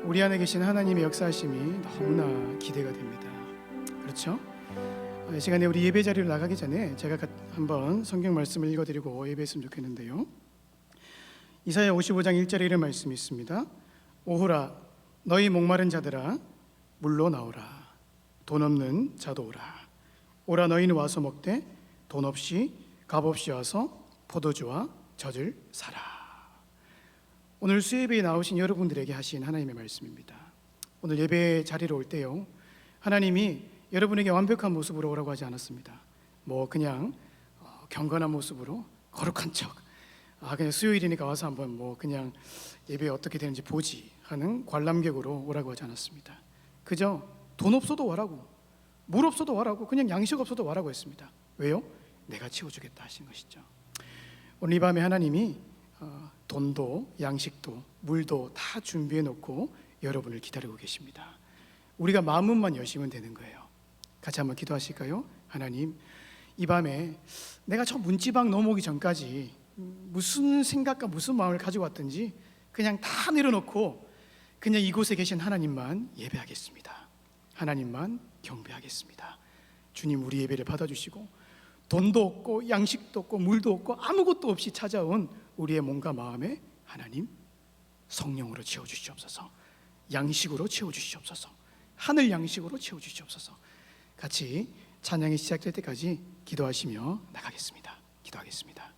우리 안에 계신 하나님의 역사하심이 너무나 기대가 됩니다. 그렇죠? 이 시간에 우리 예배 자리로 나가기 전에 제가 한번 성경 말씀을 읽어드리고 예배했으면 좋겠는데요. 이사야 55장 1절에 이런 말씀이 있습니다. 오호라 너희 목마른 자들아 물로 나오라. 돈 없는 자도 오라. 오라 너희는 와서 먹되 돈 없이 값 없이 와서 포도주와 젖을 사라. 오늘 수예배에 나오신 여러분들에게 하신 하나님의 말씀입니다. 오늘 예배 자리로 올 때요, 하나님이 여러분에게 완벽한 모습으로 오라고 하지 않았습니다. 그냥 경건한 모습으로 거룩한 척, 그냥 수요일이니까 와서 한번 그냥 예배 어떻게 되는지 보지 하는 관람객으로 오라고 하지 않았습니다. 그저 돈 없어도 와라고, 물 없어도 와라고, 그냥 양식 없어도 와라고 했습니다. 왜요? 내가 채워주겠다 하신 것이죠. 오늘 이 밤에 하나님이 돈도 양식도 물도 다 준비해 놓고 여러분을 기다리고 계십니다. 우리가 마음만 여시면 되는 거예요. 같이 한번 기도하실까요? 하나님, 이 밤에 내가 저 문지방 넘어오기 전까지 무슨 생각과 무슨 마음을 가지고 왔든지 그냥 다 내려놓고 그냥 이곳에 계신 하나님만 예배하겠습니다. 하나님만 경배하겠습니다. 주님, 우리 예배를 받아주시고 돈도 없고 양식도 없고 물도 없고 아무것도 없이 찾아온 우리의 몸과 마음에 하나님 성령으로 채워주시옵소서. 양식으로 채워주시옵소서. 하늘 양식으로 채워주시옵소서. 같이 찬양이 시작될 때까지 기도하시며 나가겠습니다. 기도하겠습니다.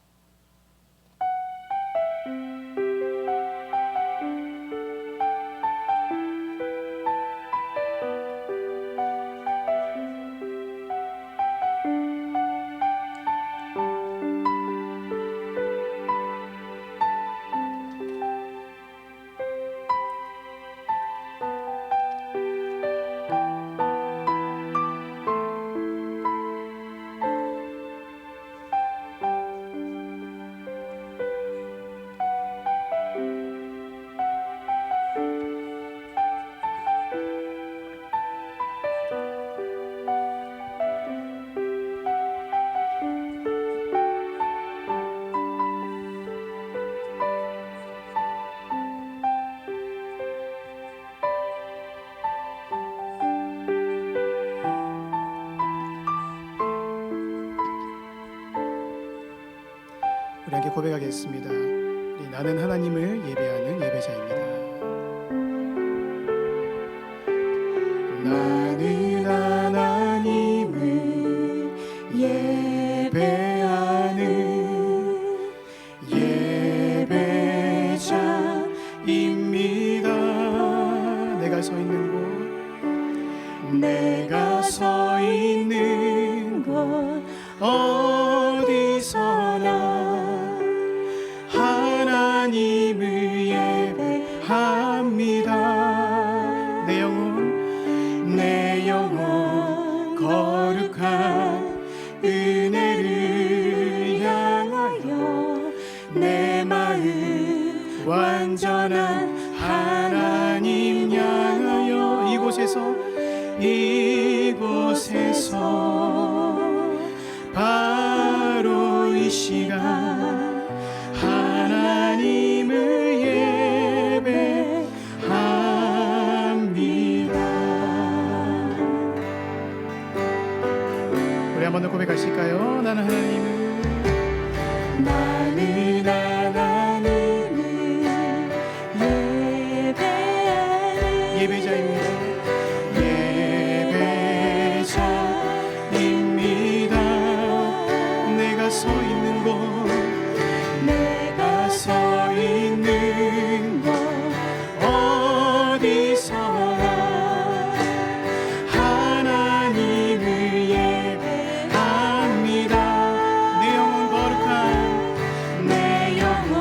우리 함께 고백하겠습니다. 우리 나는 하나님을 예배하는 예배자입니다. 나는 하나님을 예배하는 예배자입니다. 내가 서 있는 곳 어디서나 하나님을 예배합니다. 내 영혼 거룩한 은혜를 향하여 내 마음 완전한 하나님 향하여 이곳에서 바로 이 시간 하나님을 예배합니다. 우리 한번 더 고백하실까요? 나는 하나님을 예배하는 예배자입니다. 내가 서 있는 곳 어디서나 하나님을 예배합니다. 내 영혼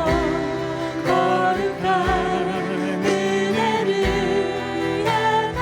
거룩한 은혜를 향하여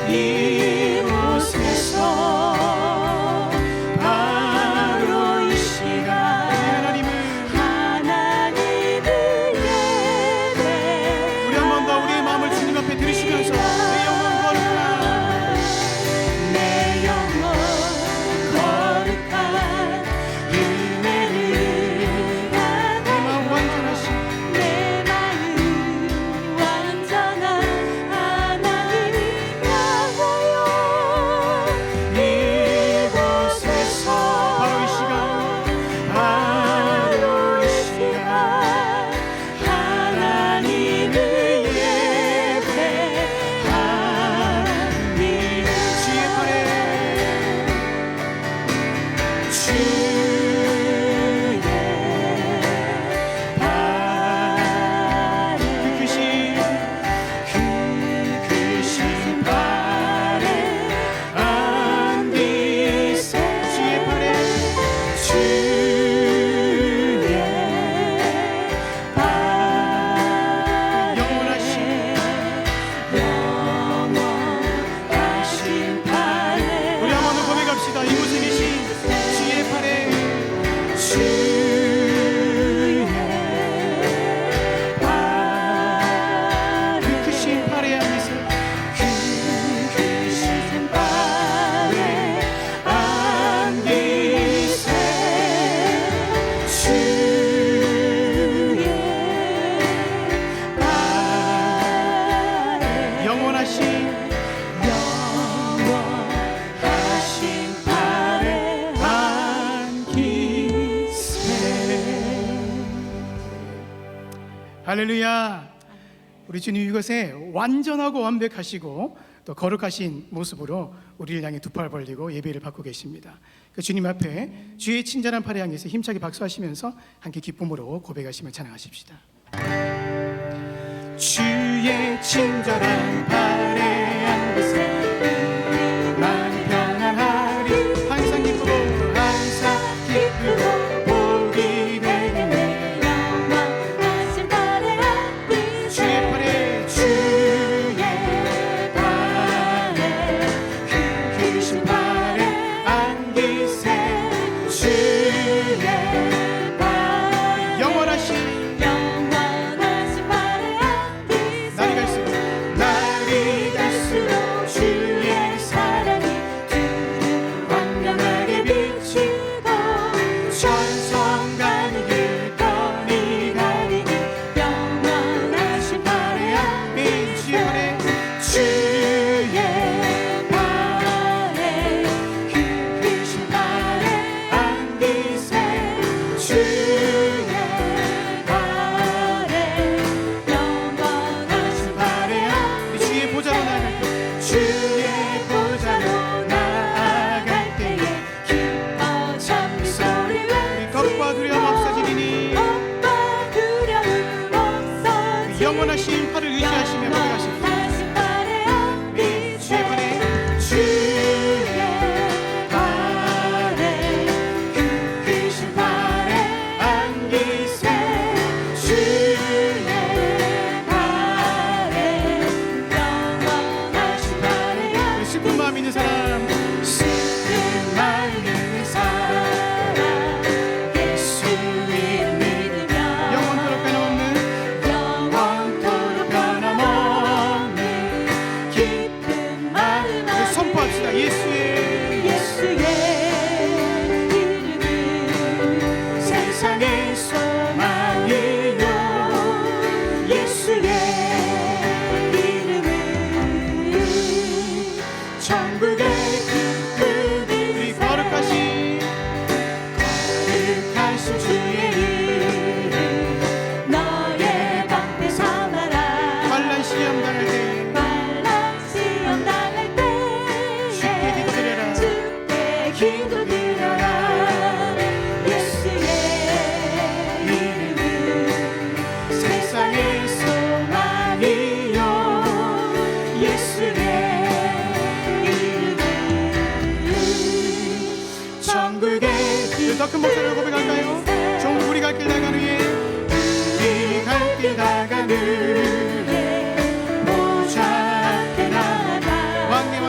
이곳에서 바로 이 시간 하나님을 예배 우리 한 번 더 우리의 마음을 주님 앞에 드리시면서 내 영혼 거룩한 내 영혼 거룩한 은혜를 내 마음 완전하신 내 마음 완전한 하나님 향하여 이곳에서 바로 이 시간 바로 이 시간 하나님을 예배하니 주의 팔에 주의 발에 그 크신 발에 안기세 주의 팔에 주의 발에 영원하신 영원하신 발에 우리 한 번 더 고백합시다. 이곳에 계신 주의 팔에 주의 발에 그 크신 팔에 안기세 그 크신 발에 안기세 주의 발에 영원하신 영원하신 발에 안기세 할렐루야. 우리 주님 이것에 완전하고 완벽하시고 또 거룩하신 모습으로 우리를 향해 두 팔 벌리고 예배를 받고 계십니다. 그 주님 앞에 주의 친절한 팔에 향해서 힘차게 박수하시면서 함께 기쁨으로 고백하시며 찬양하십시다. 주의 친절한 팔에 안기세 난 평안하리 항상 기쁘고 항상 기쁘고 복이 되겠네 영원하신 발에 안기세 주의 팔에 주의 발에 그 크신 발에 안기세 주의 발에 영원하신 영원하신 발에 안기세 날이 갈수록 날이 갈수록 주의 사랑이 광명하게 비치고 천성가는 길 떠니 가리니 영원하신 발에 안기세 주의 팔에 주의 발에 그 크신 발에 안기세 주의 발에 영원하신 발에 우리 주의 보좌로 나아갈 때 주의 보좌로 나아갈 때에 기뻐 찬미 소리 우리 겁과 두려움 없어지리니 겁과 두려움 없어지리니 영원하신 팔을 의지하시며 고백하십시다. 영원하신 발에 안기세 주의 팔에 주의 발에 그 크신 발에 안기세 주의 발에 영원하신 발에 우리 슬픈 마음 있는 사람 슬픈 마음 있는 사람 예수 믿으며 영원토록 변함없는 영원토록 변함없는 기쁜 마음 우리 안에 선포합시다. 예수의 예수의 이름은 세상의 소망이요 예수의 이름은 천국의 기쁨이 우리 거룩하신 거룩하신 주의 이름 너의 방패 삼아라 환난 시험 당할 때 환난 시험 당할 때 쉽게 기도드려라. 주께 기도드려라 예수의 이름은 세상의 소망이요 예수의 이름은 천국의 더 큰 목소리로 고백할까요? 종국 우리 갈 길 나가는 위에 우리 갈 길 나가는 보좌 앞에 나가 왕의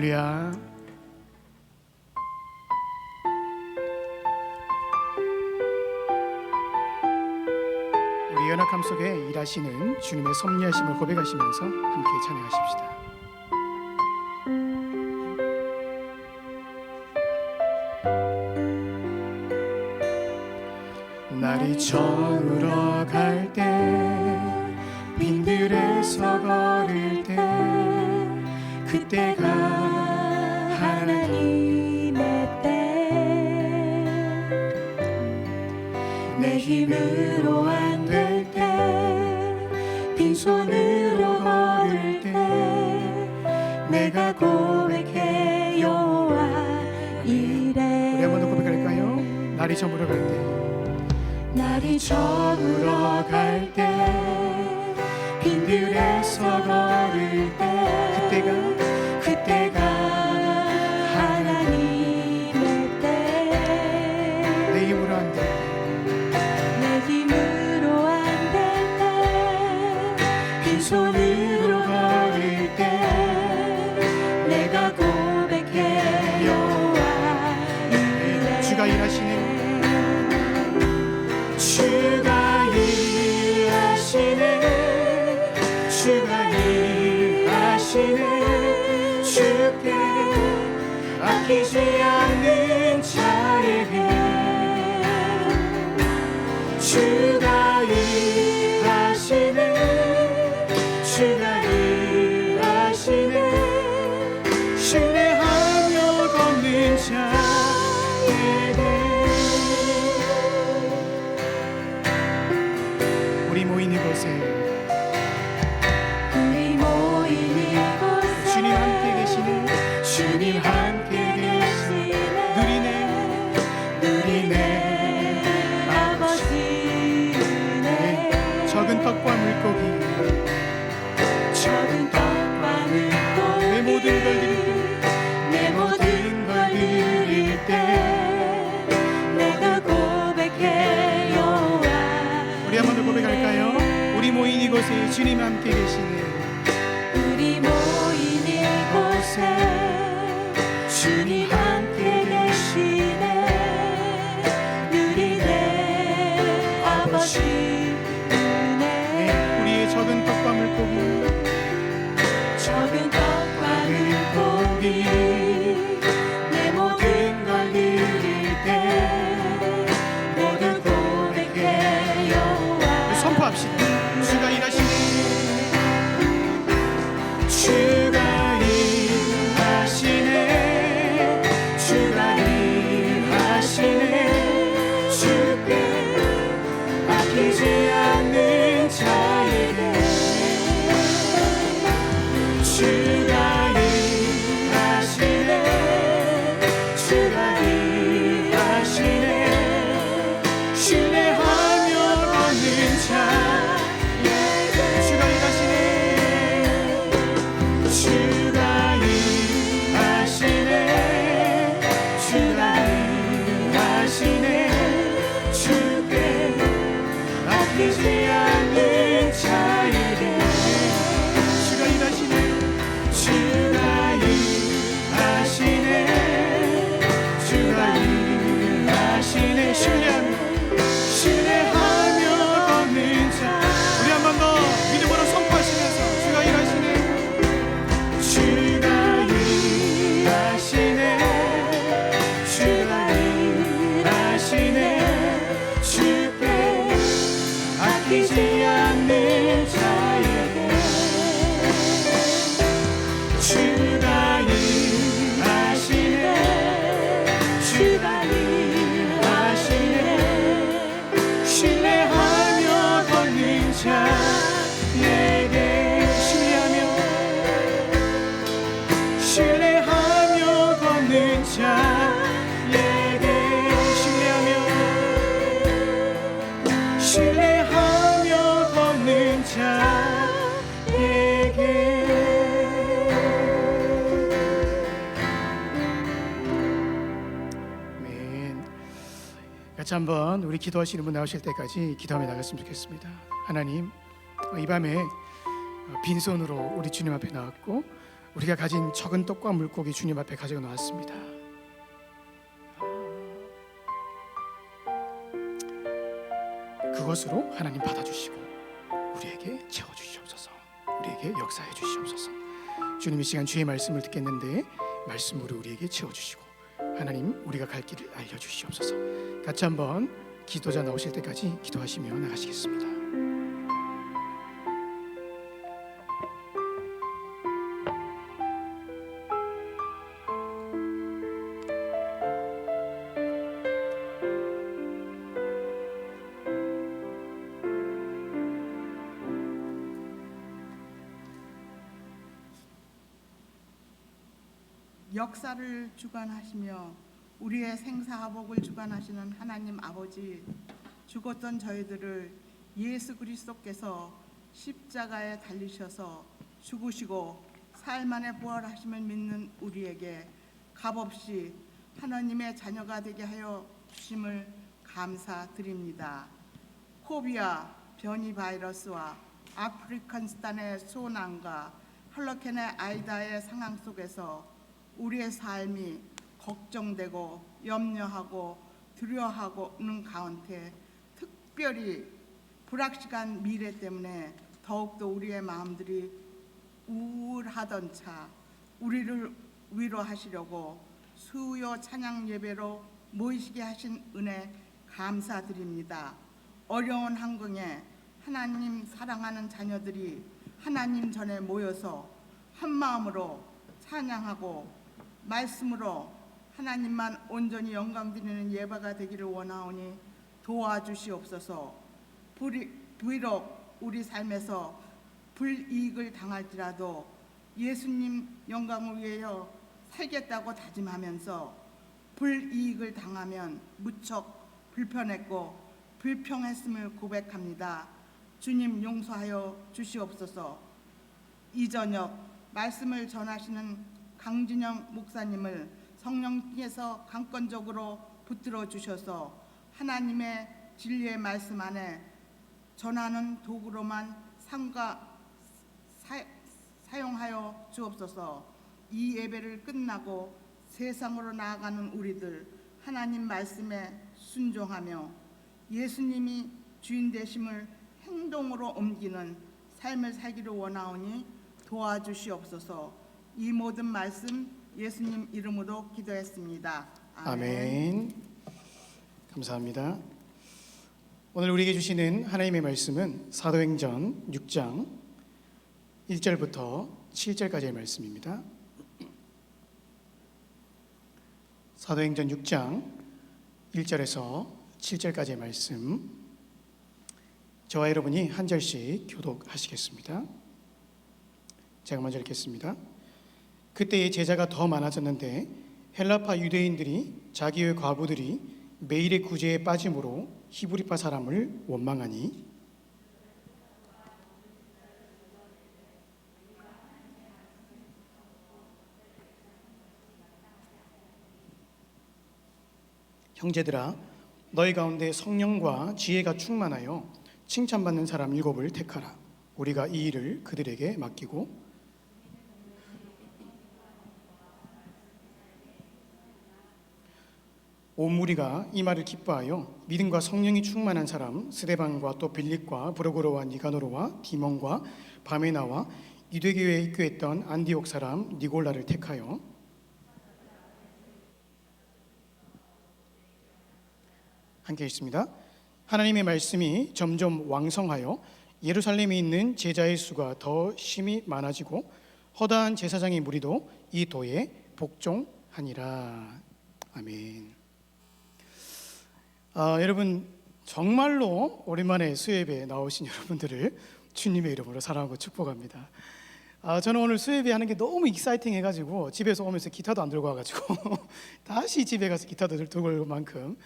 할렐루야. 우리 연약함 속에 일하시는 주님의 섭리하심을 고백하시면서 함께 찬양하십시다. 날이 저물어 갈 때 빈들에서 걸을 때 그때가 하나님의 때 내 힘으로 안 될 때 빈손으로 걸을 때 내가 고백해 여호와 이래. 우리 한번 더 고백할까요? 날이 저물어 갈 때 날이 저물어 갈 때 빈들에서 걸을 때 그때가 하나님의 때 내 힘으로 안 돼. 내 힘으로 안 될 때 빈손으로 걸을 때 내가 고백해 여호와 이래. 주가 일하시네. 주가 일하시네. 주가 일하시네. 주께 아끼지 않는 자에게 주가 일하시네. 주가 일하시네. 신뢰하며 걷는 자에게 우리 모인 이곳에 우리 모인 이곳에 주님 함께 계시네. 주님 함께 계시네. 누리네 아버지 은혜. 적은 떡과 물고기 적은 떡과 물고기 내 모든 걸 드릴 내 모든 걸 드릴 때 내가 고백해 여호와. 우리 한번 더 고백할까요? 우리 모인 이곳에 주님 함께 계시네. 우리 모인 이곳에 주님 함께 계시네. 누리네 아버지 은혜. 우리의 적은 떡과 물고기 적은 떡과 물고기 내 모든 걸 드릴 때 모두 고백해 여호와. 선포합시다. 주가 일하시네. 주가 일하시네. 주가 일하시네. 주께 아끼지 않는 자에게 주가 일하시네. 주가 일하시네. 신뢰하며 걷는 자에게 주가 일하시네. 주가 일하시네. 주가 일하시네. 주께 아끼지 않는 자에게 주가 일하시네. 주가 일하시네. 주가 일하시네. 신뢰하며 걷는 자. 우리 한 번 더 믿음으로 선포하시면서 주가 일하시네. 주가 일하시네. 주가 일하시네. 주께 아끼지 않는 자에게 주가 일하시네. 주가 일하시네. 신뢰하며 걷는 자에게 신뢰하며 걷는 자에게 신뢰하며 걷는 자에게. 아멘. 같이 한번 우리 기도하시는 분 나오실 때까지 기도하며 나갔으면 좋겠습니다. 하나님, 이 밤에 빈손으로 우리 주님 앞에 나왔고 우리가 가진 적은 떡과 물고기 주님 앞에 가지고 나왔습니다. 그것으로 하나님 받아주시고 우리에게 채워주시옵소서. 우리에게 역사해 주시옵소서. 주님, 이 시간 주의 말씀을 듣겠는데 말씀으로 우리에게 채워주시고 하나님, 우리가 갈 길을 알려주시옵소서. 같이 한번 기도자 나오실 때까지 기도하시며 나가시겠습니다. 역사를 주관하시며 우리의 생사화복을 주관하시는 하나님 아버지, 죽었던 저희들을 예수 그리스도께서 십자가에 달리셔서 죽으시고 사흘 만에 부활하심을 믿는 우리에게 값없이 하나님의 자녀가 되게 하여 주심을 감사드립니다. 코비아 변이 바이러스와 아프리칸스탄의 소난과 헐러켄의 아이다의 상황 속에서 우리의 삶이 걱정되고 염려하고 두려워하고는 가운데 특별히 불확실한 미래 때문에 더욱더 우리의 마음들이 우울하던 차 우리를 위로하시려고 수요 찬양 예배로 모이시게 하신 은혜 감사드립니다. 어려운 환경에 하나님 사랑하는 자녀들이 하나님 전에 모여서 한 마음으로 찬양하고 말씀으로 하나님만 온전히 영광 드리는 예배가 되기를 원하오니 도와주시옵소서. 비록 우리 삶에서 불이익을 당할지라도 예수님 영광을 위하여 살겠다고 다짐하면서 불이익을 당하면 무척 불편했고 불평했음을 고백합니다. 주님 용서하여 주시옵소서. 이 저녁 말씀을 전하시는 강진영 목사님을 성령께서 강권적으로 붙들어 주셔서 하나님의 진리의 말씀 안에 전하는 도구로만 사용하여 주옵소서. 이 예배를 끝나고 세상으로 나아가는 우리들 하나님 말씀에 순종하며 예수님이 주인 되심을 행동으로 옮기는 삶을 살기를 원하오니 도와주시옵소서. 이 모든 말씀 예수님 이름으로 기도했습니다. 아멘. 감사합니다. 오늘 우리에게 주시는 하나님의 말씀은 사도행전 6장 1절부터 7절까지의 말씀입니다. 사도행전 6장 1절에서 7절까지의 말씀, 저와 여러분이 한 절씩 교독하시겠습니다. 제가 먼저 읽겠습니다. 그때의 제자가 더 많아졌는데 헬라파 유대인들이 자기의 과부들이 매일의 구제에 빠짐으로 히브리파 사람을 원망하니 형제들아, 너희 가운데 성령과 지혜가 충만하여 칭찬받는 사람 7을 택하라. 우리가 이 일을 그들에게 맡기고 온 무리가 이 말을 기뻐하여 믿음과 성령이 충만한 사람 스데반과 또 빌립과 브로고로와 니가노로와 디몬과 바메나와 유대교회에 입교했던 안디옥 사람 니골라를 택하여 함께 있습니다. 하나님의 말씀이 점점 왕성하여 예루살렘에 있는 제자의 수가 더 심히 많아지고 허다한 제사장의 무리도 이 도에 복종하니라. 아멘. 여러분, 정말로 오랜만에 수예배에 나오신 여러분들을 주님의 이름으로 사랑하고 축복합니다. 저는 오늘 수예배 하는 게 너무 익사이팅 해가지고 집에서 오면서 기타도 안 들고 와가지고 다시 집에 가서 기타도 들고 올 만큼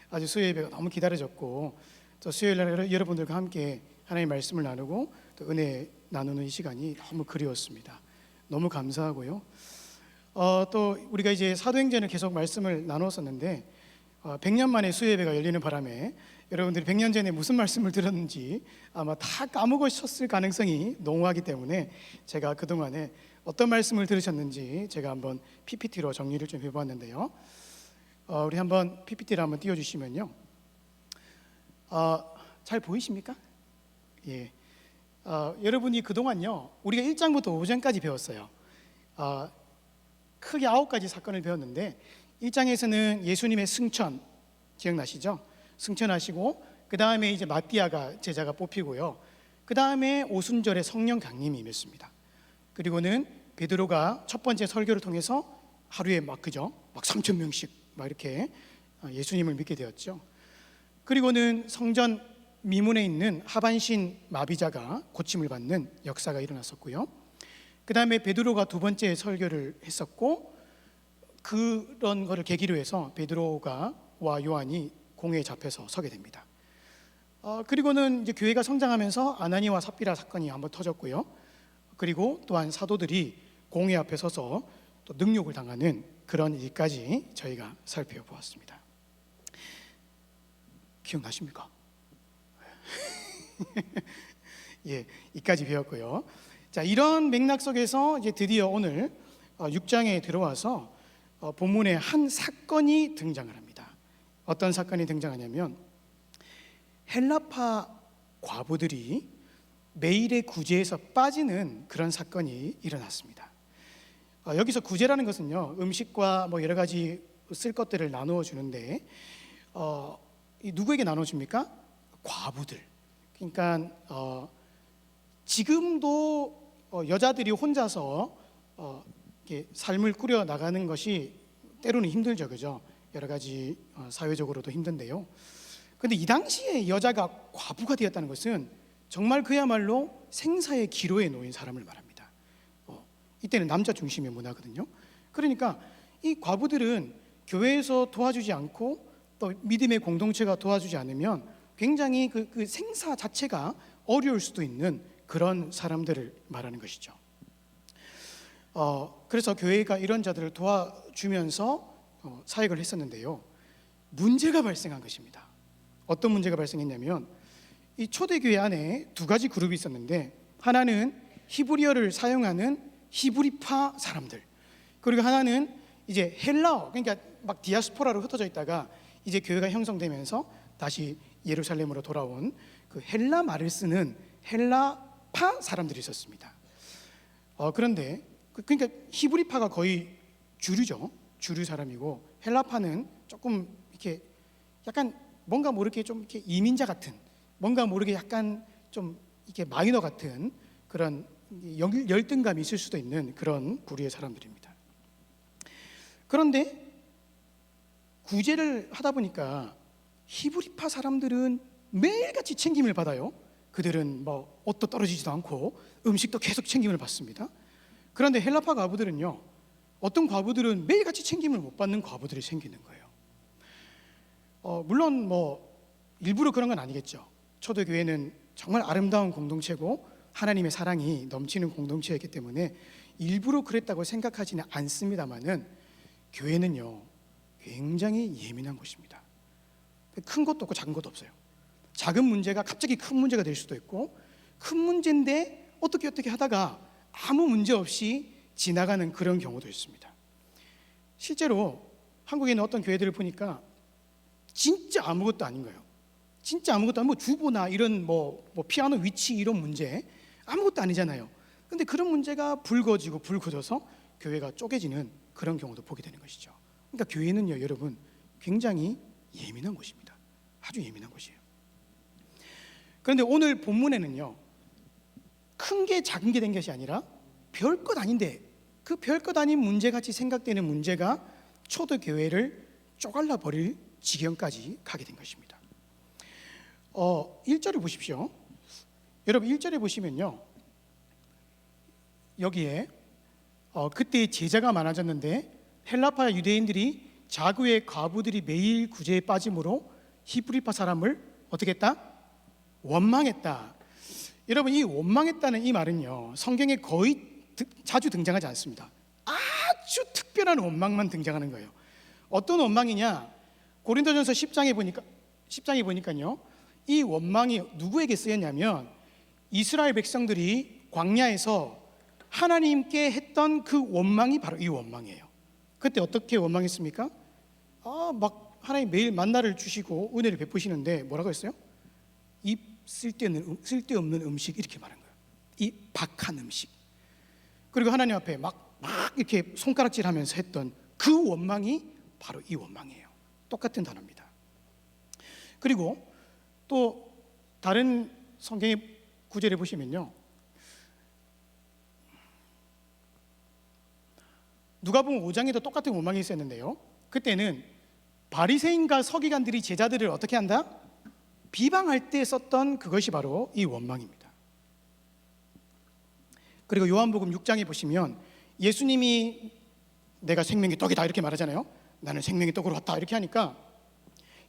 아주 수예배가 너무 기다려졌고, 또 수요일날 여러분들과 함께 하나님의 말씀을 나누고 또 은혜 나누는 이 시간이 너무 그리웠습니다. 너무 감사하고요. 또 우리가 이제 사도행전을 계속 말씀을 나누었었는데 100년 만에 수예배가 열리는 바람에 여러분들이 100년 전에 무슨 말씀을 들었는지 아마 다 까먹으셨을 가능성이 농후하기 때문에 제가 그동안에 어떤 말씀을 들으셨는지 제가 한번 PPT로 정리를 좀 해보았는데요. 우리 한번 PPT를 한번 띄워주시면요. 잘 보이십니까? 예. 여러분이 그동안요, 우리가 1장부터 5장까지 배웠어요. 크게 9가지 사건을 배웠는데 1장에서는 예수님의 승천 기억나시죠? 승천하시고 그 다음에 이제 마띠아가 제자가 뽑히고요. 그 다음에 오순절에 성령 강림이 임했습니다. 그리고는 베드로가 첫 번째 설교를 통해서 하루에 막 3,000명씩 막 이렇게 예수님을 믿게 되었죠. 그리고는 성전 미문에 있는 하반신 마비자가 고침을 받는 역사가 일어났었고요. 그 다음에 베드로가 두 번째 설교를 했었고, 그런 거를 계기로 해서 베드로가 와 요한이 공회에 잡혀서 서게 됩니다. 그리고는 이제 교회가 성장하면서 아나니와 삽비라 사건이 한번 터졌고요. 그리고 또한 사도들이 공회 앞에 서서 또 능욕을 당하는 그런 일까지 저희가 살펴보았습니다. 기억나십니까? 예, 이까지 배웠고요. 자, 이런 맥락 속에서 이제 드디어 오늘 6장에 들어와서 본문에 한 사건이 등장을 합니다. 어떤 사건이 등장하냐면 헬라파 과부들이 매일의 구제에서 빠지는 그런 사건이 일어났습니다. 여기서 구제라는 것은요, 음식과 뭐 여러 가지 쓸 것들을 나누어 주는데 누구에게 나눠 줍니까? 과부들. 그러니까 지금도 여자들이 혼자서 이렇게 삶을 꾸려 나가는 것이 때로는 힘들죠, 그죠? 여러 가지 사회적으로도 힘든데요. 그런데 이 당시에 여자가 과부가 되었다는 것은 정말 그야말로 생사의 기로에 놓인 사람을 말합니다. 이때는 남자 중심의 문화거든요. 그러니까 이 과부들은 교회에서 도와주지 않고 또 믿음의 공동체가 도와주지 않으면 굉장히 그 생사 자체가 어려울 수도 있는 그런 사람들을 말하는 것이죠. 그래서 교회가 이런 자들을 도와주면서 사역을 했었는데요. 문제가 발생한 것입니다. 어떤 문제가 발생했냐면 이 초대교회 안에 두 가지 그룹이 있었는데, 하나는 히브리어를 사용하는 히브리파 사람들, 그리고 하나는 이제 헬라어, 그러니까 막 디아스포라로 흩어져 있다가 이제 교회가 형성되면서 다시 예루살렘으로 돌아온 그 헬라 말을 쓰는 헬라파 사람들이 있었습니다. 그런데 그러니까 히브리파가 거의 주류죠. 주류 사람이고 헬라파는 조금 이렇게 약간 뭔가 모르게 좀 이렇게 이민자 같은, 뭔가 모르게 약간 좀 이렇게 마이너 같은 그런 열등감이 있을 수도 있는 그런 부류의 사람들입니다. 그런데 구제를 하다 보니까 히브리파 사람들은 매일같이 챙김을 받아요. 그들은 뭐 옷도 떨어지지도 않고 음식도 계속 챙김을 받습니다. 그런데 헬라파 과부들은요, 어떤 과부들은 매일같이 챙김을 못 받는 과부들이 생기는 거예요. 물론 뭐 일부러 그런 건 아니겠죠. 초대교회는 정말 아름다운 공동체고 하나님의 사랑이 넘치는 공동체였기 때문에 일부러 그랬다고 생각하지는 않습니다만은 교회는요 굉장히 예민한 곳입니다. 큰 것도 없고 작은 것도 없어요. 작은 문제가 갑자기 큰 문제가 될 수도 있고, 큰 문제인데 어떻게 하다가 아무 문제 없이 지나가는 그런 경우도 있습니다. 실제로 한국에 있는 어떤 교회들을 보니까 진짜 아무것도 아닌 거예요. 진짜 아무것도 아니고 주보나 이런 뭐 피아노 위치 이런 문제 아무것도 아니잖아요. 근데 그런 문제가 불거져서 교회가 쪼개지는 그런 경우도 보게 되는 것이죠. 그러니까 교회는요, 여러분, 굉장히 예민한 곳입니다. 아주 예민한 곳이에요. 그런데 오늘 본문에는요, 큰 게 작은 게 된 것이 아니라 별것 아닌데 그 별것 아닌 문제같이 생각되는 문제가 초대교회를 쪼갈라 버릴 지경까지 가게 된 것입니다. 1절을 보십시오. 여러분 1절에 보시면요, 여기에 그때 제자가 많아졌는데 헬라파 유대인들이 자구의 과부들이 매일 구제에 빠짐으로 히브리파 사람을 어떻게 했다? 원망했다. 여러분, 이 원망했다는 이 말은요, 성경에 거의 자주 등장하지 않습니다. 아주 특별한 원망만 등장하는 거예요. 어떤 원망이냐? 고린도전서 10장에 보니까요, 이 원망이 누구에게 쓰였냐면 이스라엘 백성들이 광야에서 하나님께 했던 그 원망이 바로 이 원망이에요. 그때 어떻게 원망했습니까? 막 하나님 매일 만나를 주시고 은혜를 베푸시는데 뭐라고 했어요? 이 쓸데없는 음식, 이렇게 말한 거예요. 이 박한 음식. 그리고 하나님 앞에 막 이렇게 손가락질하면서 했던 그 원망이 바로 이 원망이에요. 똑같은 단어입니다. 그리고 또 다른 성경의 구절에 보시면요, 누가복음 5장에도 똑같은 원망이 있었는데요, 그때는 바리새인과 서기관들이 제자들을 어떻게 한다? 비방할 때 썼던 그것이 바로 이 원망입니다. 그리고 요한복음 6장에 보시면 예수님이 내가 생명의 떡이다 이렇게 말하잖아요. 나는 생명의 떡으로 왔다 이렇게 하니까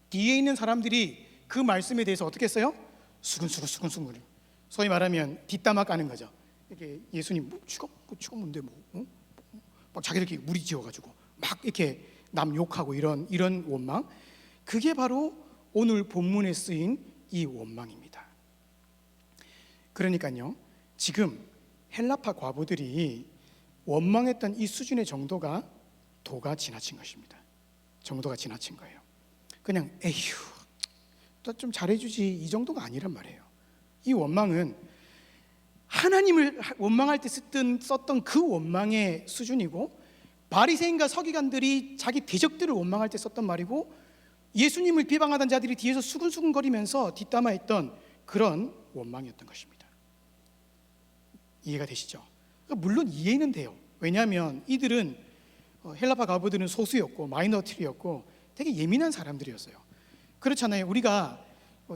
뒤에 있는 사람들이 그 말씀에 대해서 어떻게 했어요? 수근수근 소위 말하면 뒷담화 까는 거죠. 이렇게 예수님 쥐가 뭔데 막 자기들끼리 무리 지어가지고 막 이렇게 남 욕하고 이런 원망, 그게 바로 오늘 본문에 쓰인 이 원망입니다. 그러니까요, 지금 헬라파 과부들이 원망했던 이 수준의 정도가 도가 지나친 것입니다. 정도가 지나친 거예요. 그냥 에휴, 또 좀 잘해주지, 이 정도가 아니란 말이에요. 이 원망은 하나님을 원망할 때 썼던 그 원망의 수준이고, 바리새인과 서기관들이 자기 대적들을 원망할 때 썼던 말이고, 예수님을 비방하던 자들이 뒤에서 수근수근거리면서 뒷담화했던 그런 원망이었던 것입니다. 이해가 되시죠? 물론 이해는 돼요. 왜냐하면 이들은 헬라파 과부들은 소수였고 마이너리티였고 되게 예민한 사람들이었어요. 그렇잖아요. 우리가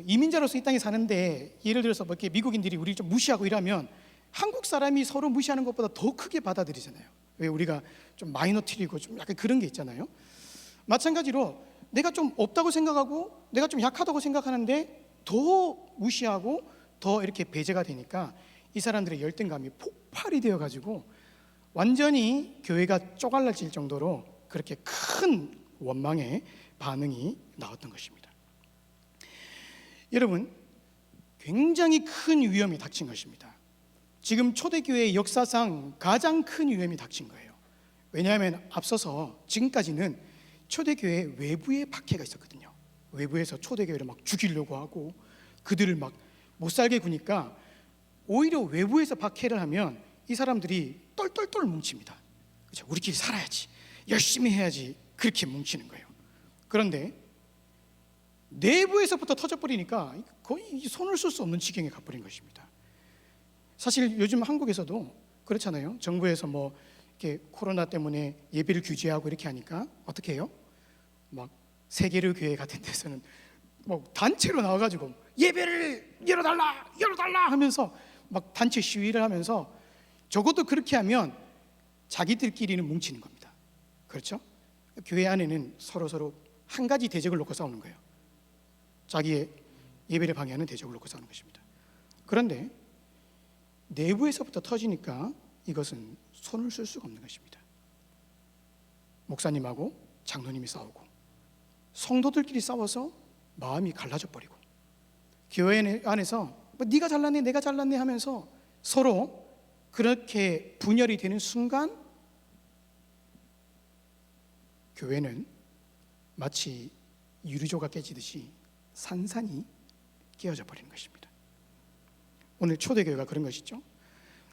이민자로서 이 땅에 사는데 예를 들어서 뭐 이렇게 미국인들이 우리를 좀 무시하고 이러면 한국 사람이 서로 무시하는 것보다 더 크게 받아들이잖아요. 왜? 우리가 좀 마이너리티고 좀 약간 그런 게 있잖아요. 마찬가지로 내가 좀 없다고 생각하고 내가 좀 약하다고 생각하는데 더 무시하고 더 이렇게 배제가 되니까 이 사람들의 열등감이 폭발이 되어가지고 완전히 교회가 쪼갈라질 정도로 그렇게 큰 원망의 반응이 나왔던 것입니다. 여러분, 굉장히 큰 위험이 닥친 것입니다. 지금 초대교회의 역사상 가장 큰 위험이 닥친 거예요. 왜냐하면 앞서서 지금까지는 초대교회 외부에 박해가 있었거든요. 외부에서 초대교회를 막 죽이려고 하고 그들을 막 못살게 구니까 오히려 외부에서 박해를 하면 이 사람들이 똘똘똘 뭉칩니다. 그렇죠? 우리끼리 살아야지, 열심히 해야지, 그렇게 뭉치는 거예요. 그런데 내부에서부터 터져버리니까 거의 손을 쓸 수 없는 지경에 가버린 것입니다. 사실 요즘 한국에서도 그렇잖아요. 정부에서 뭐 이렇게 코로나 때문에 예배를 규제하고 이렇게 하니까 어떻게 해요? 막 세계를 교회 같은 데서는 뭐 단체로 나와가지고 예배를 열어달라 하면서 막 단체 시위를 하면서, 적어도 그렇게 하면 자기들끼리는 뭉치는 겁니다. 그렇죠? 교회 안에는 서로 한 가지 대적을 놓고 싸우는 거예요. 자기의 예배를 방해하는 대적을 놓고 싸우는 것입니다. 그런데 내부에서부터 터지니까 이것은 손을 쓸 수가 없는 것입니다. 목사님하고 장로님이 싸우고 성도들끼리 싸워서 마음이 갈라져 버리고, 교회 안에서 뭐 네가 잘났네 내가 잘났네 하면서 서로 그렇게 분열이 되는 순간 교회는 마치 유리조가 깨지듯이 산산이 깨어져 버리는 것입니다. 오늘 초대교회가 그런 것이죠.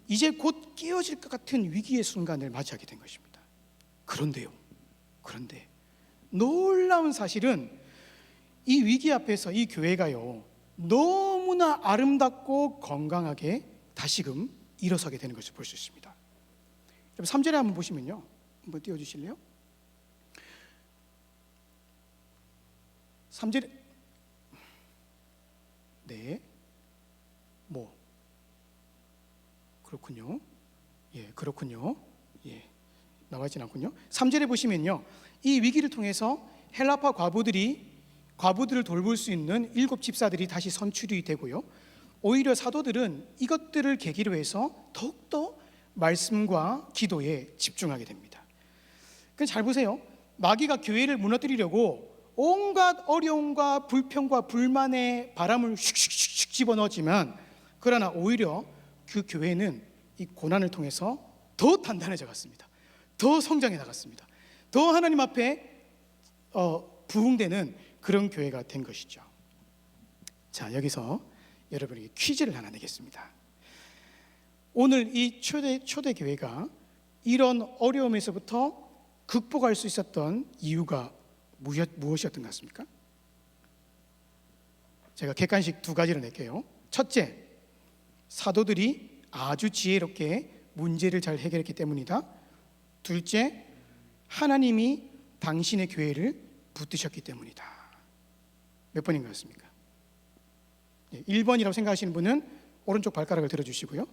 이제 곧 깨어질 것 같은 위기의 순간을 맞이하게 된 것입니다. 그런데 놀라운 사실은 이 위기 앞에서 이 교회가요, 너무나 아름답고 건강하게 다시금 일어서게 되는 것을 볼 수 있습니다. 3절에 한번 보시면요, 한번 띄워주실래요? 3절에 네, 뭐 그렇군요. 그렇군요. 나와있진 않군요. 3절에 보시면요, 이 위기를 통해서 헬라파 과부들을 돌볼 수 있는 7 집사들이 다시 선출이 되고요, 오히려 사도들은 이것들을 계기로 해서 더욱더 말씀과 기도에 집중하게 됩니다. 잘 보세요. 마귀가 교회를 무너뜨리려고 온갖 어려움과 불평과 불만의 바람을 슉슉슉 집어넣었지만, 그러나 오히려 그 교회는 이 고난을 통해서 더 단단해져 갔습니다. 더 성장해 나갔습니다. 더 하나님 앞에 부흥되는 그런 교회가 된 것이죠. 자, 여기서 여러분에게 퀴즈를 하나 내겠습니다. 오늘 이 초대 교회가 이런 어려움에서부터 극복할 수 있었던 이유가 무엇이었던 것 같습니까? 제가 객관식 두 가지를 낼게요. 첫째, 사도들이 아주 지혜롭게 문제를 잘 해결했기 때문이다. 둘째, 하나님이 당신의 교회를 붙드셨기 때문이다. 몇 번인 것 같습니까? 1번이라고 생각하시는 분은 오른쪽 발가락을 들어주시고요.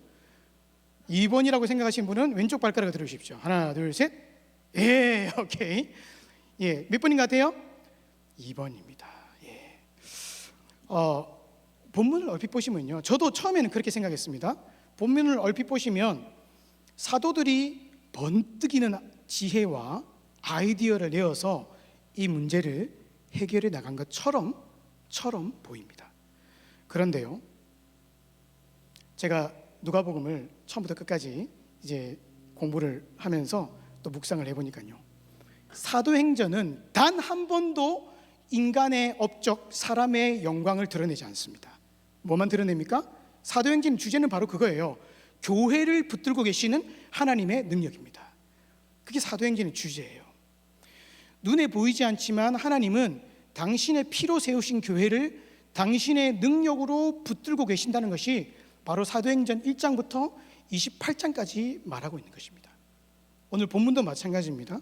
2번이라고 생각하시는 분은 왼쪽 발가락을 들어주십시오. 하나, 둘, 셋. 예, 오케이. 예, 몇 번인 것 같아요? 2번입니다. 예. 본문을 얼핏 보시면요, 저도 처음에는 그렇게 생각했습니다. 본문을 얼핏 보시면 사도들이 번뜩이는 지혜와 아이디어를 내어서 이 문제를 해결해 나간 것처럼 보입니다. 그런데요, 제가 누가복음을 처음부터 끝까지 이제 공부를 하면서 또 묵상을 해보니까요, 사도행전은 단 한 번도 인간의 업적, 사람의 영광을 드러내지 않습니다. 뭐만 드러냅니까? 사도행전 주제는 바로 그거예요. 교회를 붙들고 계시는 하나님의 능력입니다. 그게 사도행전의 주제예요. 눈에 보이지 않지만 하나님은 당신의 피로 세우신 교회를 당신의 능력으로 붙들고 계신다는 것이 바로 사도행전 1장부터 28장까지 말하고 있는 것입니다. 오늘 본문도 마찬가지입니다.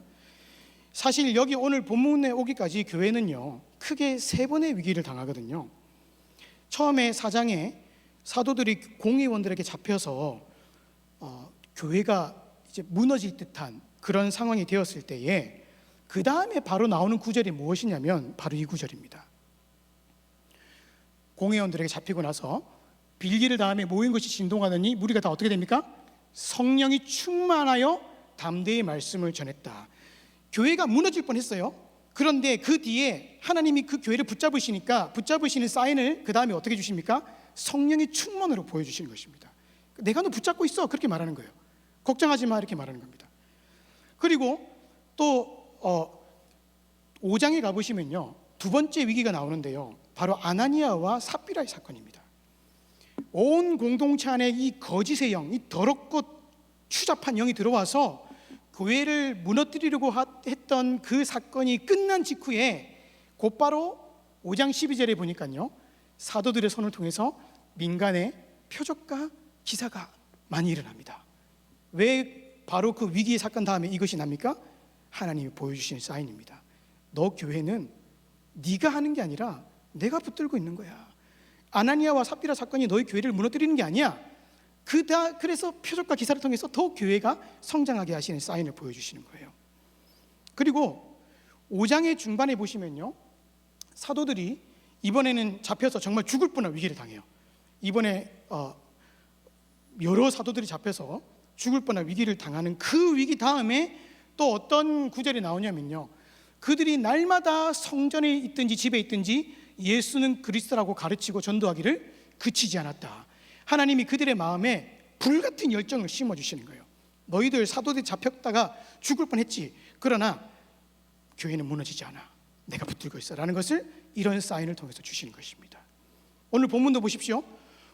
사실 여기 오늘 본문에 오기까지 교회는요, 크게 세 번의 위기를 당하거든요. 처음에 4장에 사도들이 공의원들에게 잡혀서 교회가 이제 무너질 듯한 그런 상황이 되었을 때에 그 다음에 바로 나오는 구절이 무엇이냐면 바로 이 구절입니다. 공회원들에게 잡히고 나서 빌기를 다음에 모인 것이 진동하더니 무리가 다 어떻게 됩니까? 성령이 충만하여 담대히 말씀을 전했다. 교회가 무너질 뻔했어요. 그런데 그 뒤에 하나님이 그 교회를 붙잡으시는 사인을 그 다음에 어떻게 주십니까? 성령의 충만으로 보여주시는 것입니다. 내가 너 붙잡고 있어, 그렇게 말하는 거예요. 걱정하지 마, 이렇게 말하는 겁니다. 그리고 또 5장에 가보시면요, 두 번째 위기가 나오는데요, 바로 아나니아와 삽비라의 사건입니다. 온 공동체 안에 이 거짓의 영, 이 더럽고 추잡한 영이 들어와서 교회를 무너뜨리려고 했던 그 사건이 끝난 직후에 곧바로 5장 12절에 보니까요, 사도들의 손을 통해서 민간의 표적과 기사가 많이 일어납니다. 왜 바로 그 위기의 사건 다음에 이것이 납니까? 하나님이 보여주시는 사인입니다. 너 교회는 네가 하는 게 아니라 내가 붙들고 있는 거야. 아나니아와 삽비라 사건이 너희 교회를 무너뜨리는 게 아니야. 그래서 표적과 기사를 통해서 더 교회가 성장하게 하시는 사인을 보여주시는 거예요. 그리고 5장의 중반에 보시면요, 사도들이 이번에는 잡혀서 정말 죽을 뻔한 위기를 당해요. 이번에 여러 사도들이 잡혀서 죽을 뻔한 위기를 당하는 그 위기 다음에 또 어떤 구절이 나오냐면요, 그들이 날마다 성전에 있든지 집에 있든지 예수는 그리스도라고 가르치고 전도하기를 그치지 않았다. 하나님이 그들의 마음에 불같은 열정을 심어주시는 거예요. 너희들 사도들이 잡혔다가 죽을 뻔했지, 그러나 교회는 무너지지 않아. 내가 붙들고 있어 라는 것을 이런 사인을 통해서 주시는 것입니다. 오늘 본문도 보십시오.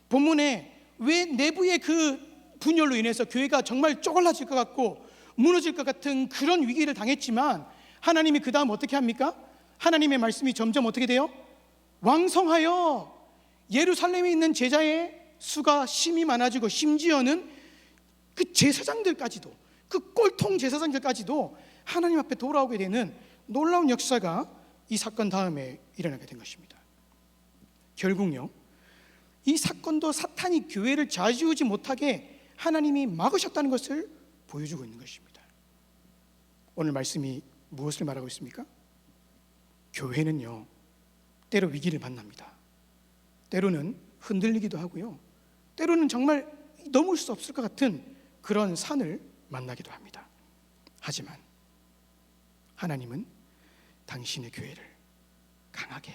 본문에 왜 내부의 그 분열로 인해서 교회가 정말 쪼글라질 것 같고 무너질 것 같은 그런 위기를 당했지만 하나님이 그 다음 어떻게 합니까? 하나님의 말씀이 점점 어떻게 돼요? 왕성하여 예루살렘에 있는 제자의 수가 심히 많아지고 심지어는 그 제사장들까지도, 그 꼴통 제사장들까지도 하나님 앞에 돌아오게 되는 놀라운 역사가 이 사건 다음에 일어나게 된 것입니다. 결국요, 이 사건도 사탄이 교회를 좌지우지 못하게 하나님이 막으셨다는 것을 보여주고 있는 것입니다. 오늘 말씀이 무엇을 말하고 있습니까? 교회는요, 때로 위기를 만납니다. 때로는 흔들리기도 하고요, 때로는 정말 넘을 수 없을 것 같은 그런 산을 만나기도 합니다. 하지만 하나님은 당신의 교회를 강하게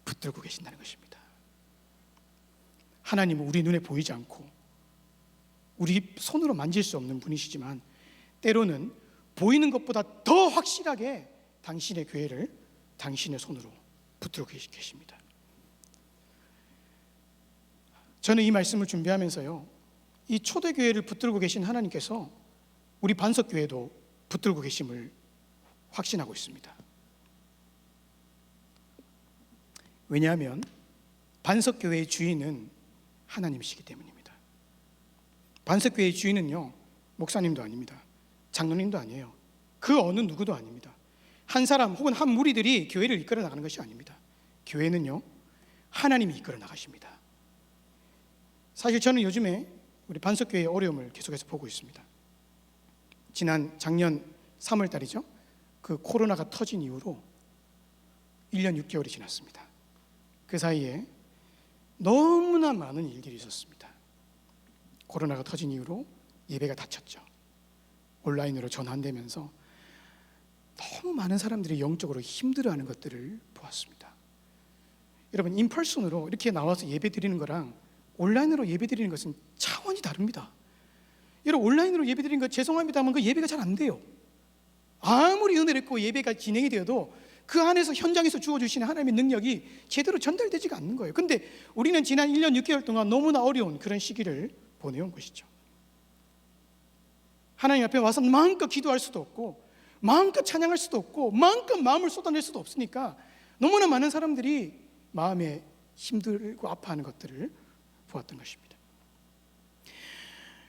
붙들고 계신다는 것입니다. 하나님은 우리 눈에 보이지 않고 우리 손으로 만질 수 없는 분이시지만 때로는 보이는 것보다 더 확실하게 당신의 교회를 당신의 손으로 붙들고 계십니다. 저는 이 말씀을 준비하면서요, 이 초대교회를 붙들고 계신 하나님께서 우리 반석교회도 붙들고 계심을 확신하고 있습니다. 왜냐하면 반석교회의 주인은 하나님이시기 때문입니다. 반석교회의 주인은요, 목사님도 아닙니다. 장로님도 아니에요. 그 어느 누구도 아닙니다. 한 사람 혹은 한 무리들이 교회를 이끌어 나가는 것이 아닙니다. 교회는요, 하나님이 이끌어 나가십니다. 사실 저는 요즘에 우리 반석교회의 어려움을 계속해서 보고 있습니다. 작년 3월 달이죠. 그 코로나가 터진 이후로 1년 6개월이 지났습니다. 그 사이에 너무나 많은 일들이 있었습니다. 코로나가 터진 이후로 예배가 닫혔죠. 온라인으로 전환되면서 너무 많은 사람들이 영적으로 힘들어하는 것들을 보았습니다. 여러분, 인펄슨으로 이렇게 나와서 예배 드리는 거랑 온라인으로 예배 드리는 것은 차원이 다릅니다. 여러분, 온라인으로 예배 드리는 거 죄송합니다만 그 예배가 잘 안 돼요. 아무리 은혜를 입고 예배가 진행이 되어도 그 안에서 현장에서 주어주시는 하나님의 능력이 제대로 전달되지가 않는 거예요. 근데 우리는 지난 1년 6개월 동안 너무나 어려운 그런 시기를 보내온 것이죠. 하나님 앞에 와서 마음껏 기도할 수도 없고 마음껏 찬양할 수도 없고 마음껏 마음을 쏟아낼 수도 없으니까 너무나 많은 사람들이 마음에 힘들고 아파하는 것들을 보았던 것입니다.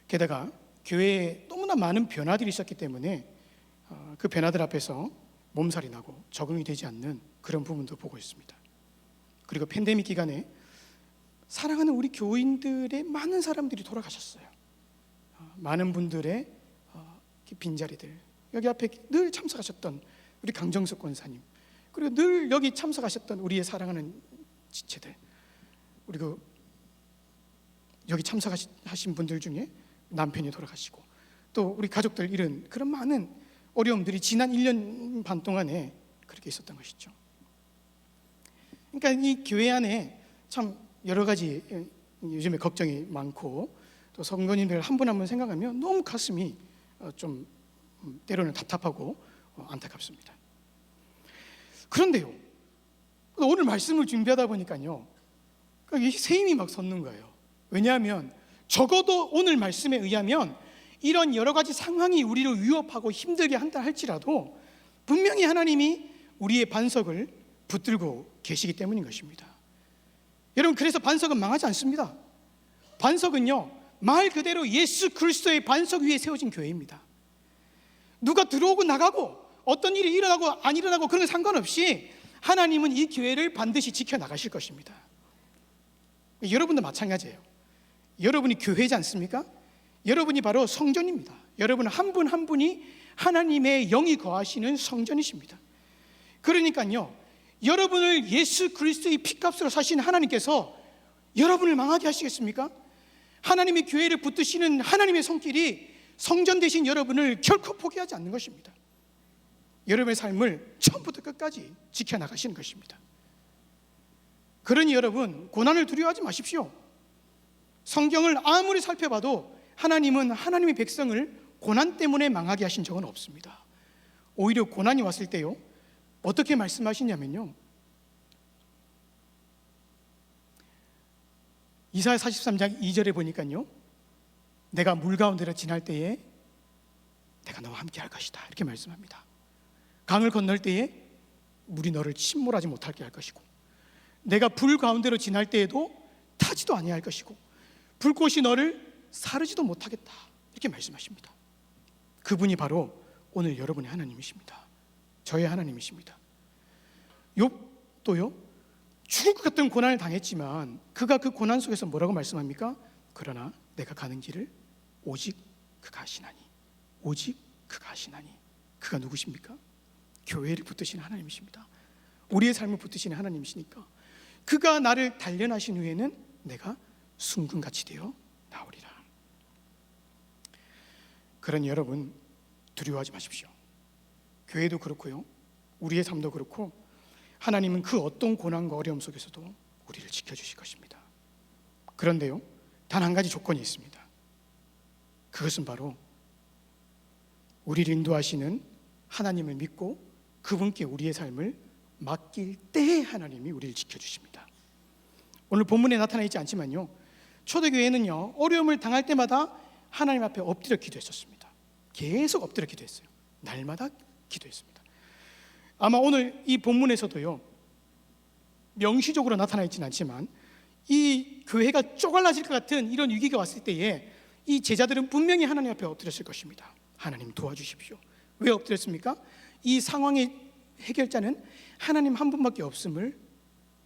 게다가 교회에 너무나 많은 변화들이 있었기 때문에 그 변화들 앞에서 몸살이 나고 적응이 되지 않는 그런 부분도 보고 있습니다. 그리고 팬데믹 기간에 사랑하는 우리 교인들의 많은 사람들이 돌아가셨어요. 많은 분들의 빈자리들, 여기 앞에 늘 참석하셨던 우리 강정숙 권사님, 그리고 늘 여기 참석하셨던 우리의 사랑하는 지체들, 그리고 여기 참석하신 분들 중에 남편이 돌아가시고 또 우리 가족들 잃은 그런 많은 어려움들이 지난 1년 반 동안에 그렇게 있었던 것이죠. 그러니까 이 교회 안에 참 여러 가지 요즘에 걱정이 많고 또 성도님들 한 분 한 분 생각하면 너무 가슴이 좀 때로는 답답하고 안타깝습니다. 그런데요, 오늘 말씀을 준비하다 보니까요, 새 힘이 막 솟는 거예요. 왜냐하면 적어도 오늘 말씀에 의하면 이런 여러 가지 상황이 우리를 위협하고 힘들게 한다 할지라도 분명히 하나님이 우리의 반석을 붙들고 계시기 때문인 것입니다. 여러분, 그래서 반석은 망하지 않습니다. 반석은요, 말 그대로 예수 그리스도의 반석 위에 세워진 교회입니다. 누가 들어오고 나가고 어떤 일이 일어나고 안 일어나고 그런 건 상관없이 하나님은 이 교회를 반드시 지켜나가실 것입니다. 여러분도 마찬가지예요. 여러분이 교회지 않습니까? 여러분이 바로 성전입니다. 여러분 한 분 한 분이 하나님의 영이 거하시는 성전이십니다. 그러니까요, 여러분을 예수 그리스도의 피값으로 사신 하나님께서 여러분을 망하게 하시겠습니까? 하나님의 교회를 붙드시는 하나님의 손길이 성전 되신 여러분을 결코 포기하지 않는 것입니다. 여러분의 삶을 처음부터 끝까지 지켜나가시는 것입니다. 그러니 여러분, 고난을 두려워하지 마십시오. 성경을 아무리 살펴봐도 하나님은 하나님의 백성을 고난 때문에 망하게 하신 적은 없습니다. 오히려 고난이 왔을 때요, 어떻게 말씀하시냐면요, 이사야 43장 2절에 보니까요, 내가 물 가운데로 지날 때에 내가 너와 함께 할 것이다, 이렇게 말씀합니다. 강을 건널 때에 물이 너를 침몰하지 못하게 할 것이고, 내가 불 가운데로 지날 때에도 타지도 아니할 것이고, 불꽃이 너를 사르지도 못하겠다, 이렇게 말씀하십니다. 그분이 바로 오늘 여러분의 하나님이십니다. 저의 하나님이십니다. 욥도요, 죽을 것 같은 고난을 당했지만 그가 그 고난 속에서 뭐라고 말씀합니까? 그러나 내가 가는 길을 오직 그가 하시나니, 오직 그가 하시나니. 그가 누구십니까? 교회를 붙드시는 하나님이십니다. 우리의 삶을 붙드시는 하나님이시니까 그가 나를 단련하신 후에는 내가 순금같이 되어 나오리라. 그러니 여러분, 두려워하지 마십시오. 교회도 그렇고요, 우리의 삶도 그렇고, 하나님은 그 어떤 고난과 어려움 속에서도 우리를 지켜주실 것입니다. 그런데요, 단 한 가지 조건이 있습니다. 그것은 바로 우리를 인도하시는 하나님을 믿고 그분께 우리의 삶을 맡길 때 하나님이 우리를 지켜주십니다. 오늘 본문에 나타나 있지 않지만요, 초대교회는요 어려움을 당할 때마다 하나님 앞에 엎드려 기도했었습니다. 계속 엎드려 기도했어요. 날마다 기도했습니다. 아마 오늘 이 본문에서도요 명시적으로 나타나 있지는 않지만 이 교회가 쪼갈라질 것 같은 이런 위기가 왔을 때에 이 제자들은 분명히 하나님 앞에 엎드렸을 것입니다. 하나님 도와주십시오. 왜 엎드렸습니까? 이 상황의 해결자는 하나님 한 분밖에 없음을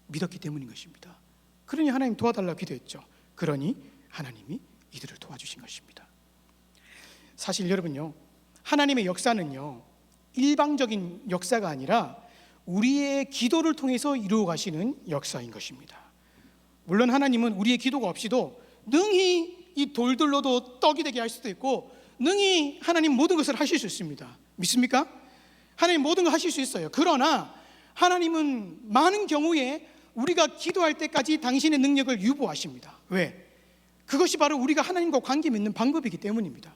믿었기 때문인 것입니다. 그러니 하나님 도와달라고 기도했죠. 그러니 하나님이 이들을 도와주신 것입니다. 사실 여러분요, 하나님의 역사는요 일방적인 역사가 아니라 우리의 기도를 통해서 이루어 가시는 역사인 것입니다. 물론 하나님은 우리의 기도가 없이도 능히 이 돌들로도 떡이 되게 할 수도 있고 능히 하나님 모든 것을 하실 수 있습니다. 믿습니까? 하나님 모든 걸 하실 수 있어요. 그러나 하나님은 많은 경우에 우리가 기도할 때까지 당신의 능력을 유보하십니다. 왜? 그것이 바로 우리가 하나님과 관계 맺는 방법이기 때문입니다.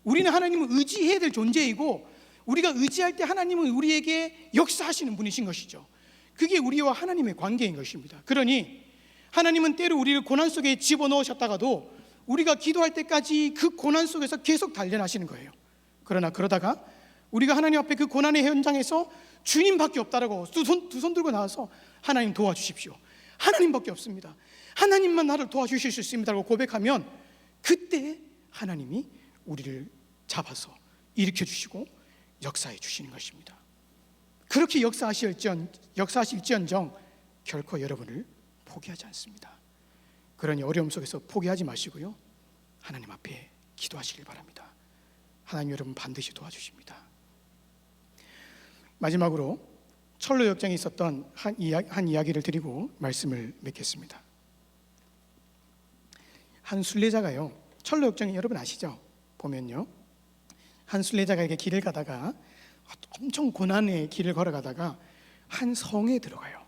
우리는 하나님을 의지해야 될 존재이고 우리가 의지할 때 하나님은 우리에게 역사하시는 분이신 것이죠. 그게 우리와 하나님의 관계인 것입니다. 그러니 하나님은 때로 우리를 고난 속에 집어넣으셨다가도 우리가 기도할 때까지 그 고난 속에서 계속 단련하시는 거예요. 그러나 그러다가 우리가 하나님 앞에 그 고난의 현장에서 주님밖에 없다라고 두 손 들고 나와서 하나님 도와주십시오, 하나님밖에 없습니다, 하나님만 나를 도와주실 수 있습니다라고 고백하면 그때 하나님이 우리를 잡아서 일으켜 주시고 역사해 주시는 것입니다. 그렇게 역사하실지언정 결코 여러분을 포기하지 않습니다. 그러니 어려움 속에서 포기하지 마시고요, 하나님 앞에 기도하시길 바랍니다. 하나님 여러분 반드시 도와주십니다. 마지막으로 철로 역정에 있었던 한 이야기를 드리고 말씀을 맺겠습니다. 한 순례자가요, 철로 역정에 여러분 아시죠? 보면요, 한 순례자가 이렇게 길을 가다가 엄청 고난의 길을 걸어가다가 한 성에 들어가요.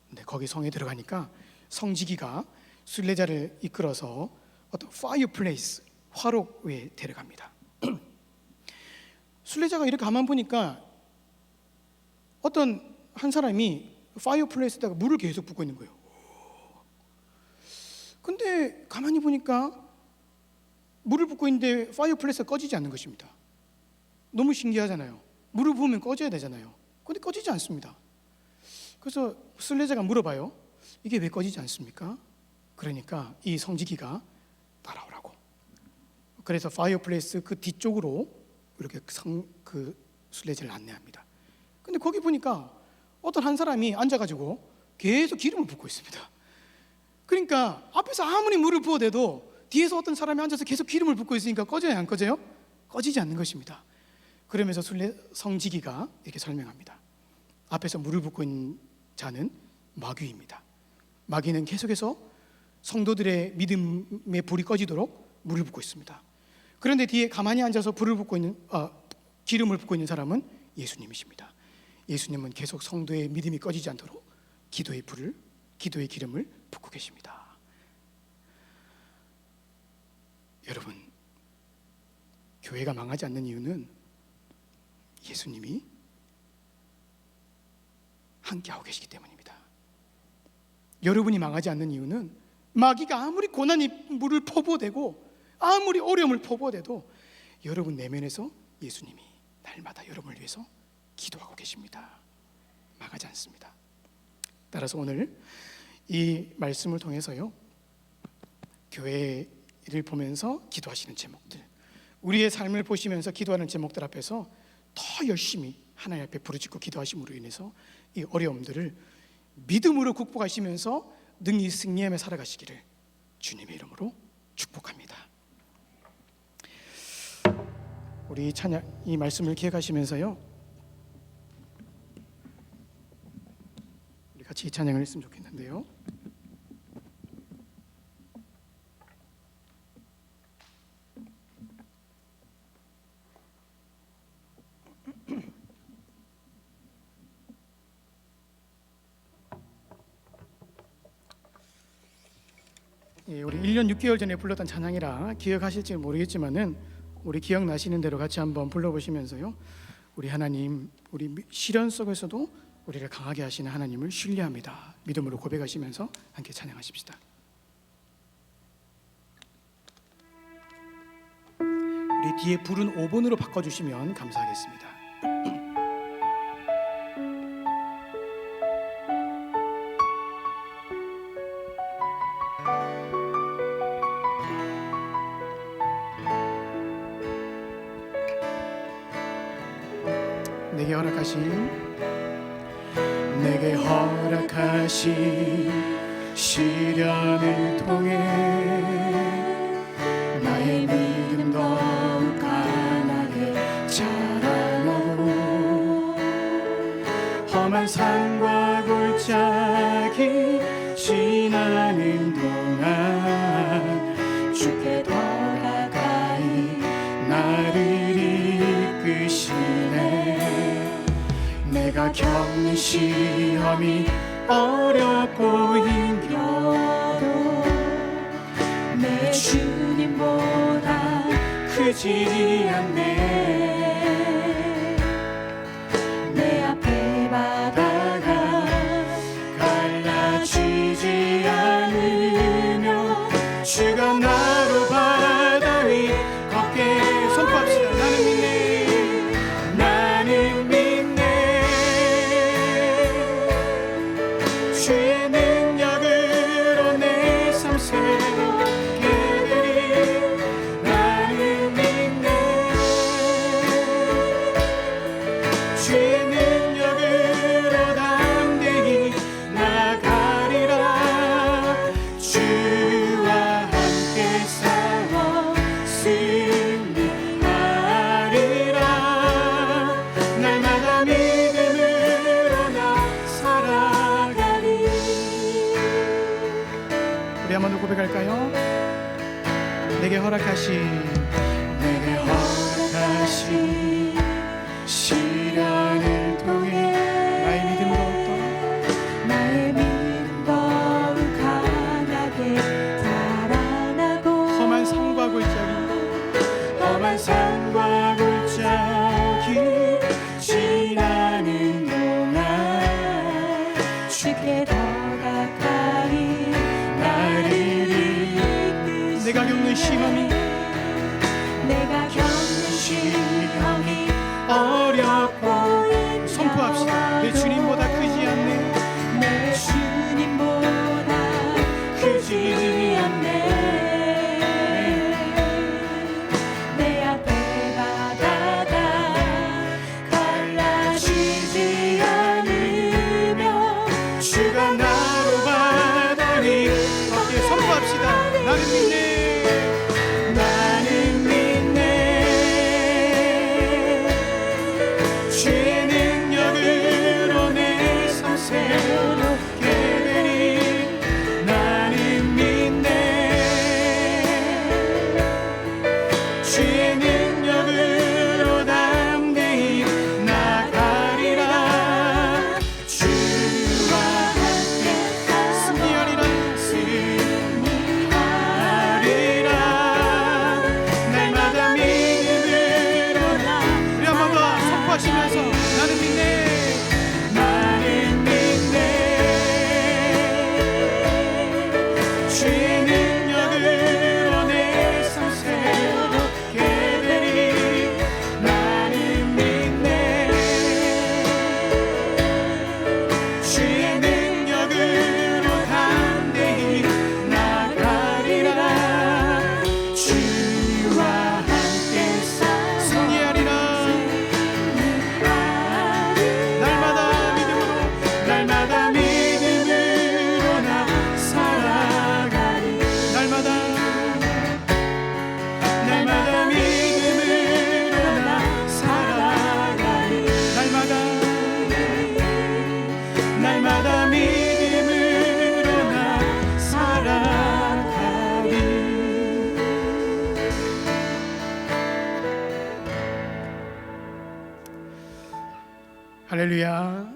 근데 거기 성에 들어가니까 성지기가 순례자를 이끌어서 어떤 파이어플레이스, 화로에 데려갑니다. 순례자가 이렇게 가만 보니까 어떤 한 사람이 파이어플레이스에다가 물을 계속 붓고 있는 거예요. 근데 가만히 보니까 물을 붓고 있는데 파이어플레이스가 꺼지지 않는 것입니다. 너무 신기하잖아요. 물을 부으면 꺼져야 되잖아요. 근데 꺼지지 않습니다. 그래서 순례자가 물어봐요. 이게 왜 꺼지지 않습니까? 그러니까 이 성지기가 따라오라고. 그래서 파이어플레이스 그 뒤쪽으로 이렇게 그 순례자를 안내합니다. 근데 거기 보니까 어떤 한 사람이 앉아가지고 계속 기름을 붓고 있습니다. 그러니까 앞에서 아무리 물을 부어대도 뒤에서 어떤 사람이 앉아서 계속 기름을 붓고 있으니까 꺼져요, 안 꺼져요? 꺼지지 않는 것입니다. 그러면서 성지기가 이렇게 설명합니다. 앞에서 물을 붓고 있는 자는 마귀입니다. 마귀는 계속해서 성도들의 믿음의 불이 꺼지도록 물을 붓고 있습니다. 그런데 뒤에 가만히 앉아서 기름을 붓고 있는 사람은 예수님이십니다. 예수님은 계속 성도의 믿음이 꺼지지 않도록 기도의 기름을 붓고 계십니다. 여러분, 교회가 망하지 않는 이유는 예수님이 함께하고 계시기 때문입니다. 여러분이 망하지 않는 이유는 마귀가 아무리 고난이 물을 퍼부어대고 아무리 어려움을 퍼부어대도 여러분 내면에서 예수님이 날마다 여러분을 위해서 기도하고 계십니다. 망하지 않습니다. 따라서 오늘 이 말씀을 통해서요, 교회를 보면서 기도하시는 제목들, 우리의 삶을 보시면서 기도하는 제목들 앞에서 더 열심히 하나님 앞에 부르짖고 기도하심으로 인해서 이 어려움들을 믿음으로 극복하시면서 능히 승리하며 살아가시기를 주님의 이름으로 축복합니다. 우리 이 말씀을 기억하시면서요, 우리 같이 이 찬양을 했으면 좋겠는데요. 우리 1년 6개월 전에 불렀던 찬양이라 기억하실지 모르겠지만은 우리 기억나시는 대로 같이 한번 불러보시면서요, 우리 하나님, 우리 시련 속에서도 우리를 강하게 하시는 하나님을 신뢰합니다, 믿음으로 고백하시면서 함께 찬양하십시다. 우리 뒤에 불은 5번으로 바꿔주시면 감사하겠습니다. 내게 허락하신 시련을 통해 나의 믿음 더욱 강하게 자라나고 험한 산과 골짜기 지나는 동안 주께 더 가까이 나를 이끄시네. 내가 겪는 시험이 어렵고 힘겨도 내 주님보다 크지 않네. 내 앞에 바다가 갈라지지 않으며 주가 나로 바다 위 걷게 선포합시다. 나는 믿네. 주의 능력으로 내 삶 새롭게 되리. 나는 믿네. 주의 능력으로 담대히 나가리라. 주와 함께 싸워 승리하리라. 날마다 믿음으로 나 살아가리. 우리 한 번 더 고백할까요? 내게 허락하신 시련을 통해 나의 믿음 더욱 강하게 자라나고 험한 산과 골짜기 지나는 동안 주께 더 가까이 나를 이끄시네. 내가 겪는 시험이 어렵고 선포합시다. 내 주님보다 크지 않네. 내 주님보다 크지 않네. 내 앞에 바다가 갈라지지 않으며 주가 나로 바다 위 걷게 선포합시다. 나는 믿네. 주의 능력으로 내 삶 새롭게 되리. 나는 믿네. 주의 능력으로 담대히 나가리라. 주와 함께 승리하리라. 날마다 믿음으로 우리 한 번 더 선포하시면서 나는 믿네. 주의 능력으로 내 삶 새롭게 되리. 나는 믿네. 주의 능력으로 담대히 나가리라. 주와 함께 승리하리라. 날마다 믿음으로 나 살아가리. 날마다 믿음으로 나 살아가리. 날마다 믿음으로 나 살아가리. 할렐루야.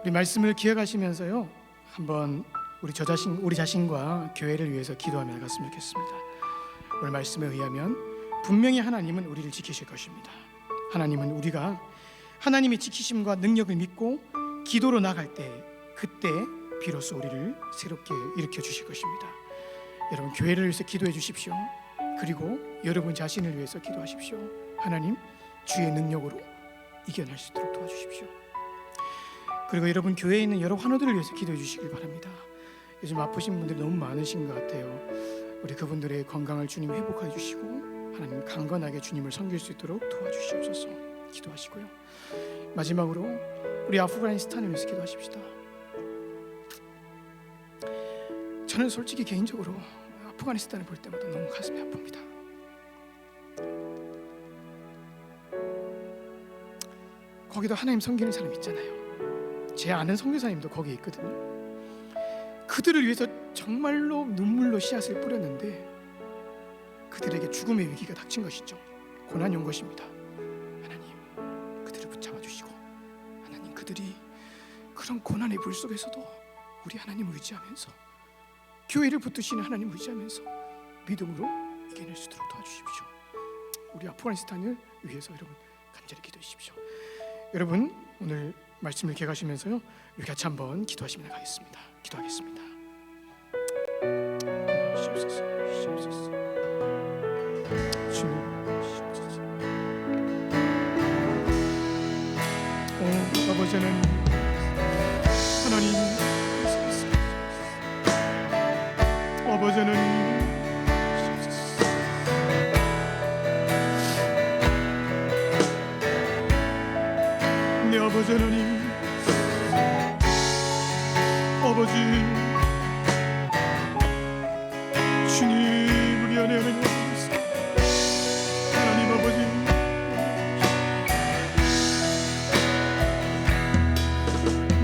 우리 말씀을 기억하시면서요, 한번 우리 자신과 교회를 위해서 기도하며 나갔으면 좋겠습니다. 오늘 말씀에 의하면 분명히 하나님은 우리를 지키실 것입니다. 하나님은 우리가 하나님의 지키심과 능력을 믿고 기도로 나갈 때, 그때 비로소 우리를 새롭게 일으켜 주실 것입니다. 여러분, 교회를 위해서 기도해 주십시오. 그리고 여러분 자신을 위해서 기도하십시오. 하나님, 주의 능력으로 이겨낼 수 있도록 도와주십시오. 그리고 여러분, 교회에 있는 여러 환우들을 위해서 기도해 주시길 바랍니다. 요즘 아프신 분들이 너무 많으신 것 같아요. 우리 그분들의 건강을 주님 회복해 주시고 하나님 강건하게 주님을 섬길 수 있도록 도와주시옵소서. 기도하시고요. 마지막으로 우리 아프가니스탄을 위해서 기도하십시다. 저는 솔직히 개인적으로 아프가니스탄을 볼 때마다 너무 가슴이 아픕니다. 거기도 하나님 섬기는 사람 있잖아요. 제 아는 선교사님도 거기에 있거든요. 그들을 위해서 정말로 눈물로 씨앗을 뿌렸는데 그들에게 죽음의 위기가 닥친 것이죠. 고난이 온 것입니다. 하나님, 그들을 붙잡아 주시고 하나님, 그들이 그런 고난의 불 속에서도 우리 하나님을 의지하면서 교회를 붙드시는 하나님을 의지하면서 믿음으로 이겨낼 수 있도록 도와주십시오. 우리 아프가니스탄을 위해서 여러분 간절히 기도해 주십시오. 여러분, 오늘 말씀을 기억하시면서요, 우리 같이 한번 기도하시면 가겠습니다. 기도하겠습니다. 시옵소서, 시옵소서. 주님, 시옵소서. 오 아버지 하나님, 하나님, 아버지 하나님, 시옵소서. 내 아버지 하나님, 아버지 주님, 우리 안에 하나님 아버지,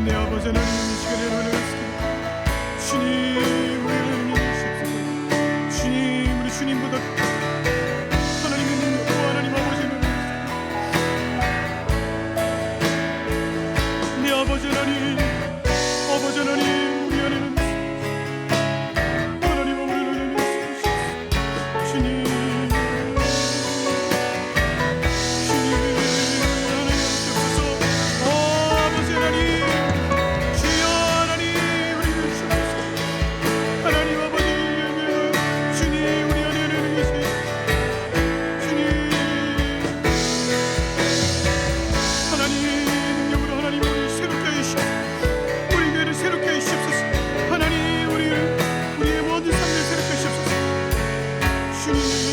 내 아버지 하나님, 이 시간에 하나님 주님, 우리 하나님 주님, 우리 주님보다 하나님의 능력과 하나님 아버지는 내 아버지 하나님, 아버지 하나님, 우리 안에는 하나님 아버지 주님, 주님.